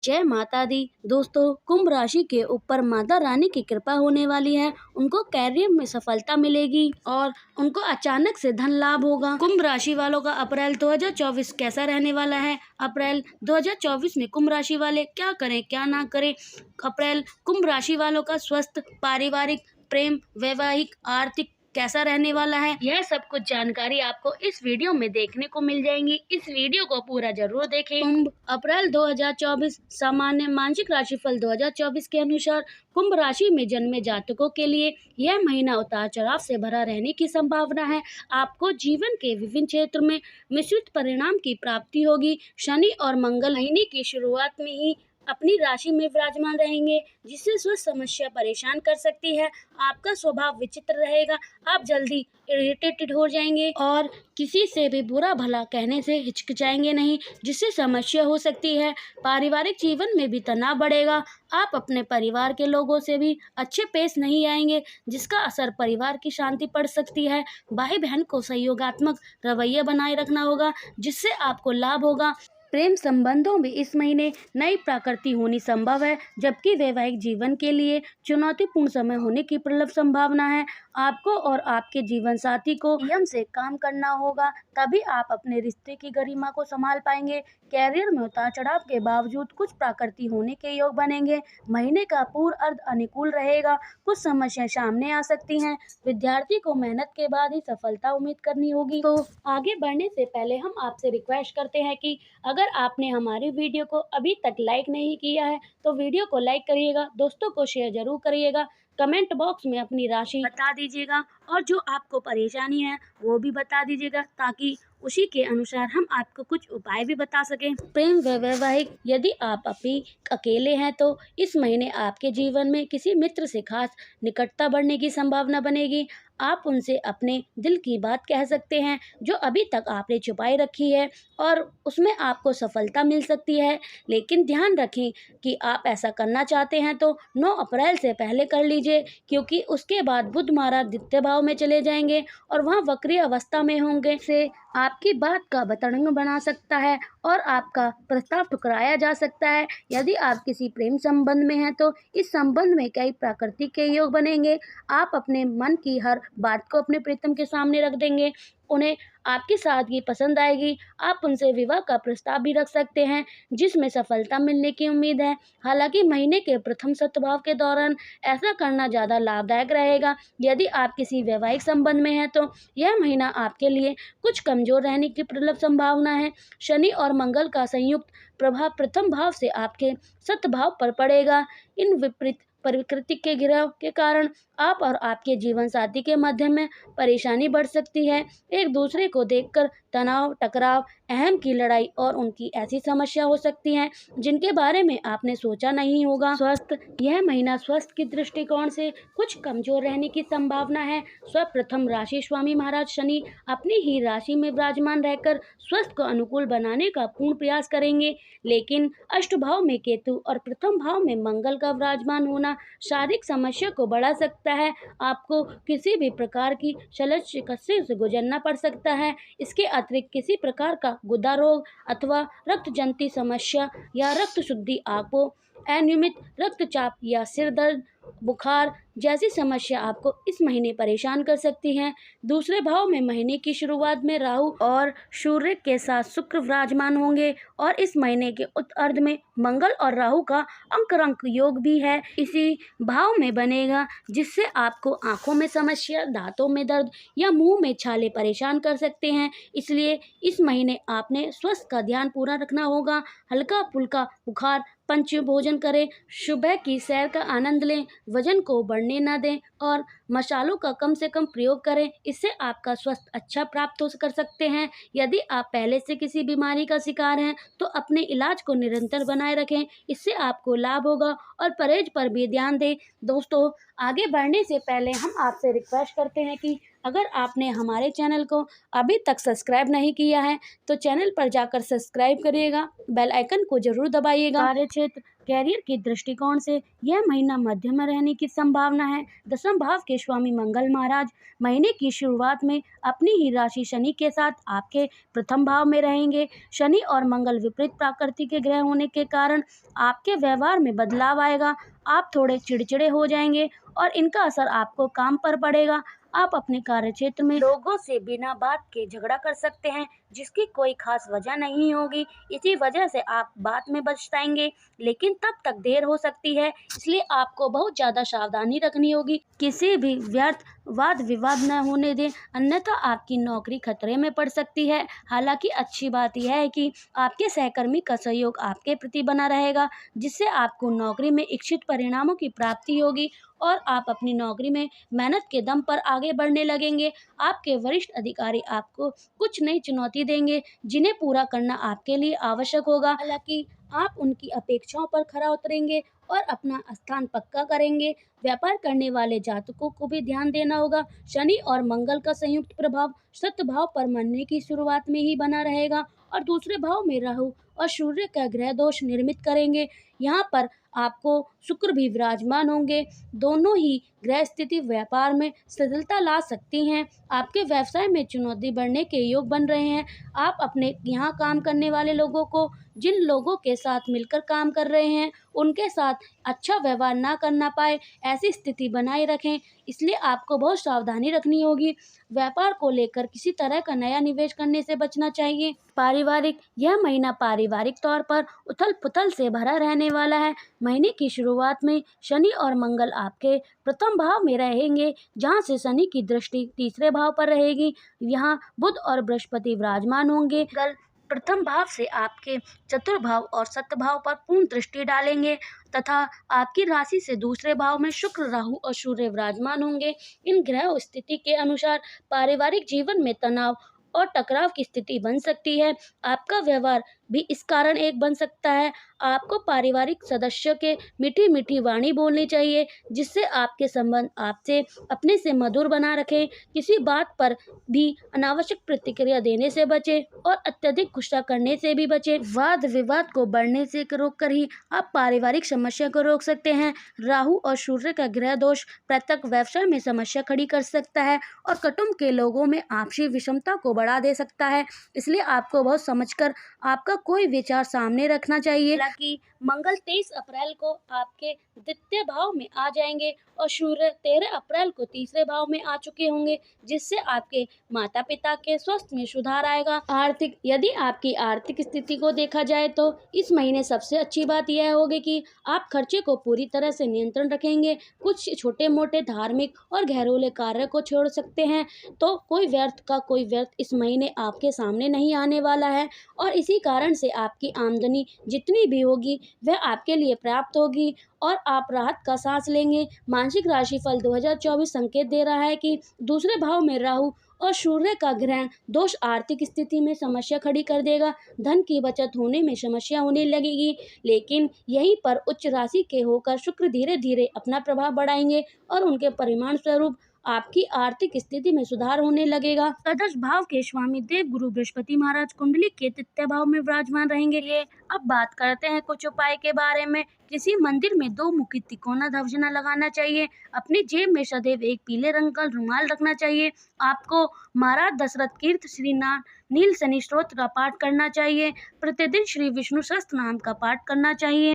जय माता दी। दोस्तों, कुंभ राशि के ऊपर माता रानी की कृपा होने वाली है। उनको कैरियर में सफलता मिलेगी और उनको अचानक से धन लाभ होगा। कुंभ राशि वालों का अप्रैल 2024 कैसा रहने वाला है? अप्रैल 2024 में कुंभ राशि वाले क्या करें क्या ना करें? अप्रैल कुंभ राशि वालों का स्वास्थ्य, पारिवारिक, प्रेम, वैवाहिक, आर्थिक कैसा रहने वाला है, यह सब कुछ जानकारी आपको इस वीडियो में देखने को मिल जाएंगी। इस वीडियो को पूरा जरूर देखें। कुंभ अप्रैल 2024 सामान्य मासिक राशिफल 2024 के अनुसार कुंभ राशि में जन्मे जातकों के लिए यह महीना उतार चढ़ाव से भरा रहने की संभावना है। आपको जीवन के विभिन्न क्षेत्र में मिश्रित परिणाम की प्राप्ति होगी। शनि और मंगल महीने की शुरुआत में ही अपनी राशि में विराजमान रहेंगे, जिससे स्वास्थ्य समस्या परेशान कर सकती है। आपका स्वभाव विचित्र रहेगा। आप जल्दी इरिटेटेड हो जाएंगे और किसी से भी बुरा भला कहने से हिचकिचाएंगे नहीं, जिससे समस्या हो सकती है। पारिवारिक जीवन में भी तनाव बढ़ेगा। आप अपने परिवार के लोगों से भी अच्छे पेश नहीं आएंगे, जिसका असर परिवार की शांति पड़ सकती है। भाई बहन को सहयोगात्मक रवैया बनाए रखना होगा, जिससे आपको लाभ होगा। प्रेम संबंधों में इस महीने नई प्रकृति होनी संभव है, जबकि वैवाहिक जीवन के लिए चुनौतीपूर्ण समय होने की प्रबल संभावना है। आपको और आपके जीवन साथी को नियम से काम करना होगा, तभी आप अपने रिश्ते की गरिमा को संभाल पाएंगे। कैरियर में उतार चढ़ाव के बावजूद कुछ प्रकृति होने के योग बनेंगे। महीने का पूर्व अर्ध अनुकूल रहेगा। कुछ समस्याएं सामने आ सकती हैं। विद्यार्थी को मेहनत के बाद ही सफलता उम्मीद करनी होगी। तो आगे बढ़ने से पहले हम आपसे रिक्वेस्ट करते हैं कि अगर आपने हमारी वीडियो को अभी तक लाइक नहीं किया है तो वीडियो को लाइक करिएगा, दोस्तों को शेयर जरूर करिएगा, कमेंट बॉक्स में अपनी राशि बता दीजिएगा और जो आपको परेशानी है वो भी बता दीजिएगा, ताकि उसी के अनुसार हम आपको कुछ उपाय भी बता सकें। प्रेम व वैवाहिक, यदि आप अभी अकेले हैं तो इस महीने आपके जीवन में किसी मित्र से खास निकटता बढ़ने की संभावना बनेगी। आप उनसे अपने दिल की बात कह सकते हैं जो अभी तक आपने छुपाई रखी है, और उसमें आपको सफलता मिल सकती है। लेकिन ध्यान रखें कि आप ऐसा करना चाहते हैं तो 9 अप्रैल से पहले कर लीजिए, क्योंकि उसके बाद बुध महाराज द्वितीय भाव में चले जाएंगे और वहाँ वक्री अवस्था में होंगे, से आपकी बात का बतरंग बना सकता है और आपका प्रस्ताव ठुकराया जा सकता है। यदि आप किसी प्रेम संबंध में हैं तो इस संबंध में कई प्राकृतिक के योग बनेंगे। आप अपने मन की हर बात को अपने प्रीतम के सामने रख देंगे, उन्हें आपकी सादगी पसंद आएगी। आप उनसे विवाह का प्रस्ताव भी रख सकते हैं, जिसमें सफलता मिलने की उम्मीद है। हालांकि महीने के प्रथम सप्ताह के दौरान ऐसा करना ज़्यादा लाभदायक रहेगा। यदि आप किसी वैवाहिक संबंध में हैं तो यह महीना आपके लिए कुछ कमजोर रहने की प्रबल संभावना है। शनि और मंगल का संयुक्त प्रभाव प्रथम भाव से आपके सप्तभाव पर पड़ेगा। इन विपरीत प्रकृति के गिराव के कारण आप और आपके जीवन साथी के मध्य में परेशानी बढ़ सकती है। एक दूसरे को देखकर तनाव, टकराव, अहम की लड़ाई और उनकी ऐसी समस्या हो सकती हैं जिनके बारे में आपने सोचा नहीं होगा। स्वास्थ्य, यह महीना स्वास्थ्य की दृष्टिकोण से कुछ कमजोर रहने की संभावना है। स्वप्रथम राशि स्वामी महाराज शनि अपनी ही राशि में विराजमान रहकर स्वास्थ्य को अनुकूल बनाने का पूर्ण प्रयास करेंगे, लेकिन अष्टभाव में केतु और प्रथम भाव में मंगल का विराजमान होना शारीरिक समस्या को बढ़ा सकता है। आपको किसी भी प्रकार की शल्य चिकित्सा से गुजरना पड़ सकता है। इसके अतिरिक्त किसी प्रकार का गुदा रोग अथवा रक्त जनित समस्या या रक्त शुद्धि, आपको अनियमित रक्तचाप या सिर दर्द, बुखार जैसी समस्या आपको इस महीने परेशान कर सकती हैं। दूसरे भाव में महीने की शुरुआत में राहु और सूर्य के साथ शुक्र विराजमान होंगे और इस महीने के उत्तरार्ध में मंगल और राहु का अंक योग भी है, इसी भाव में बनेगा, जिससे आपको आंखों में समस्या, दांतों में दर्द या मुंह में छाले परेशान कर सकते हैं। इसलिए इस महीने आपने स्वास्थ्य का ध्यान पूरा रखना होगा। हल्का फुल्का बुखार पंच भोजन करें, सुबह की सैर का आनंद लें, वजन को बढ़ने न दें और मसालों का कम से कम प्रयोग करें। इससे आपका स्वास्थ्य अच्छा प्राप्त हो कर सकते हैं। यदि आप पहले से किसी बीमारी का शिकार हैं तो अपने इलाज को निरंतर बनाए रखें, इससे आपको लाभ होगा, और परहेज पर भी ध्यान दें। दोस्तों, आगे बढ़ने से पहले हम आपसे रिक्वेस्ट करते हैं कि अगर आपने हमारे चैनल को अभी तक सब्सक्राइब नहीं किया है तो चैनल पर जाकर सब्सक्राइब करिएगा, बेल आइकन को जरूर दबाइएगा। कार्यक्षेत्र, कैरियर के दृष्टिकोण से यह महीना मध्यम में रहने की संभावना है। दसम भाव के स्वामी मंगल महाराज महीने की शुरुआत में अपनी ही राशि शनि के साथ आपके प्रथम भाव में रहेंगे। शनि और मंगल विपरीत प्रकृति के ग्रह होने के कारण आपके व्यवहार में बदलाव आएगा। आप थोड़े चिड़चिड़े हो जाएंगे और इनका असर आपको काम पर पड़ेगा। आप अपने कार्यक्षेत्र में लोगों से बिना बात के झगड़ा कर सकते हैं, जिसकी कोई खास वजह नहीं होगी। इसी वजह से आप बात में पछताएंगे, लेकिन तब तक देर हो सकती है, इसलिए आपको बहुत ज़्यादा सावधानी रखनी होगी। किसी भी व्यर्थ वाद विवाद न होने दें, अन्यथा आपकी नौकरी खतरे में पड़ सकती है। हालांकि अच्छी बात यह है कि आपके सहकर्मी का सहयोग आपके प्रति बना रहेगा, जिससे आपको नौकरी में इच्छित परिणामों की प्राप्ति होगी और आप अपनी नौकरी में मेहनत के दम पर आगे बढ़ने लगेंगे। आपके वरिष्ठ अधिकारी आपको कुछ नई चुनौती देंगे, जिन्हें पूरा करना आपके लिए आवश्यक होगा। हालांकि आप उनकी अपेक्षाओं पर खरा उतरेंगे और अपना स्थान पक्का करेंगे। व्यापार करने वाले जातकों को भी ध्यान देना होगा। शनि और मंगल का संयुक्त प्रभाव सप्तम भाव पर महीने की शुरुआत में ही बना रहेगा और दूसरे भाव में राहु और सूर्य का ग्रह दोष निर्मित करेंगे। यहाँ पर आपको शुक्र भी विराजमान होंगे। दोनों ही ग्रह स्थिति व्यापार में स्थिरता ला सकती हैं। आपके व्यवसाय में चुनौती बढ़ने के योग बन रहे हैं। आप अपने यहाँ काम करने वाले लोगों को, जिन लोगों के साथ मिलकर काम कर रहे हैं, उनके साथ अच्छा व्यवहार ना करना पाए, ऐसी स्थिति बनाए रखें। इसलिए आपको बहुत सावधानी रखनी होगी। व्यापार को लेकर किसी तरह का नया निवेश करने से बचना चाहिए। पारिवारिक, यह महीना पारिवारिक तौर पर उथल पुथल से भरा रहने वाला है। महीने की शुरुआत में शनि और मंगल आपके प्रथम भाव में रहेंगे, जहां से शनि की दृष्टि तीसरे भाव पर रहेगी। यहाँ बुध और बृहस्पति विराजमान होंगे। कल प्रथम भाव से आपके चतुर्थ भाव और सप्तम भाव पर पूर्ण दृष्टि डालेंगे तथा आपकी राशि से दूसरे भाव में शुक्र, राहु और सूर्य विराजमान होंगे। इन ग्रह स्थिति के अनुसार पारिवारिक जीवन में तनाव और टकराव की स्थिति बन सकती है। आपका व्यवहार भी इस कारण एक बन सकता है। आपको पारिवारिक सदस्यों के मीठी मीठी वाणी बोलनी चाहिए, जिससे आपके संबंध आपसे अपने से मधुर बना रखें। किसी बात पर भी अनावश्यक प्रतिक्रिया देने से बचें और अत्यधिक गुस्सा करने से भी बचें। वाद विवाद को बढ़ने से रोककर ही आप पारिवारिक समस्या को रोक सकते हैं। राहु और सूर्य का ग्रह दोष प्रत्यक्ष व्यवसाय में समस्या खड़ी कर सकता है और कुटुंब के लोगों में आपसी विषमता को बढ़ा दे सकता है। इसलिए आपको बहुत समझकर आपका कोई विचार सामने रखना चाहिए। हालांकि मंगल 23 अप्रैल को आपके द्वितीय भाव में आ जाएंगे और सूर्य 13 अप्रैल को तीसरे भाव में आ चुके होंगे, जिससे आपके माता पिता के स्वास्थ्य में सुधार आएगा। आर्थिक, यदि आपकी आर्थिक स्थिति को देखा जाए तो इस महीने सबसे अच्छी बात यह होगी कि आप खर्चे को पूरी तरह से नियंत्रण रखेंगे। कुछ छोटे मोटे धार्मिक और घरेलू कार्य को छोड़ सकते हैं, तो कोई व्यर्थ इस महीने आपके सामने नहीं आने वाला है और इसी कारण से आपकी आमदनी जितनी भी होगी वह आपके लिए प्राप्त होगी और आप राहत का सांस लेंगे। मासिक राशिफल 2024 संकेत दे रहा है कि दूसरे भाव में राहु और सूर्य का ग्रहण दोष आर्थिक स्थिति में समस्या खड़ी कर देगा। धन की बचत होने में समस्या होने लगेगी, लेकिन यहीं पर उच्च राशि के होकर शुक्र धीरे धीरे अपना प्रभाव बढ़ाएंगे और उनके परिणाम स्वरूप आपकी आर्थिक स्थिति में सुधार होने लगेगा। एकादश भाव के स्वामी देव गुरु बृहस्पति महाराज कुंडली के तृतीय भाव में विराजमान रहेंगे। अब बात करते हैं कुछ उपाय के बारे में। किसी मंदिर में 2 मुखी तिकोना ध्वजना लगाना चाहिए। अपनी जेब में सदैव एक पीले रंग का रुमाल रखना चाहिए। आपको महाराज दशरथ कीर्त श्री नील शनि स्तोत्र का पाठ करना चाहिए। प्रतिदिन श्री विष्णु सहस्त्र नाम का पाठ करना चाहिए।